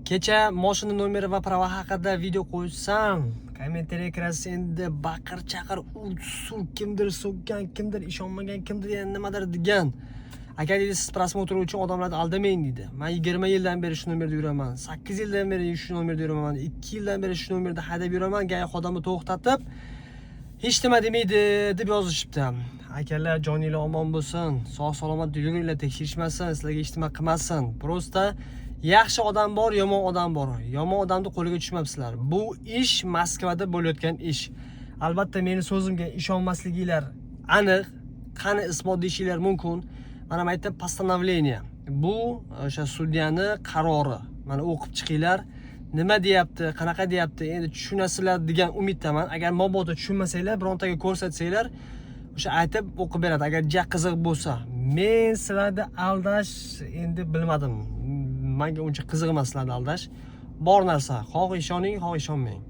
Kecha mashina nomeri va prava haqida video qo'ysam, kommentariya kirasiz endi baqir-chaqir ur-sur, kimdir so'kkan, kimdir ishonmagan, kimdir nimadir degan. Aka deydi, siz prosmotr uchun odamlarni aldamang deydi. Men 20 yildan beri shu nomerda yuraman, 8 yildan beri shu nomerda yuraman, 2 yildan beri shu nomerda haydab yuraman, gaya xodimni to'xtatib hech nima demaydi deb yozishibdi. Akalar, joningiz omon bo'lsin, sog' salomat yuringlar, tekshirishmasin, sizlarga hech nima qilmasin. Prosta yaxshi odam bor, yomon odam bor. Yomon odamni qo'liga tushmabsizlar. Bu ish Moskvada bo'layotgan ish. Albatta meni so'zimga ishonmasliginglar aniq. Qani isbot deyishinglar mumkin. Mana aytdi постановление. Bu o'sha sudyani qarori. Mana o'qib chiqinglar. Nima deyapti, qanaqa deyapti, endi tushunasizlar degan umiddaman. Agar mabodo tushunmasanglar, birontaga ko'rsatsanglar, o'sha aytib o'qib beradi. Agar ja qiziq bo'lsa, men sizlarni aldash endi bilmadim. Menga uncha qiziq emas sizlarni aldash. Bor narsa, xoh ishoning, xoh ishonmang.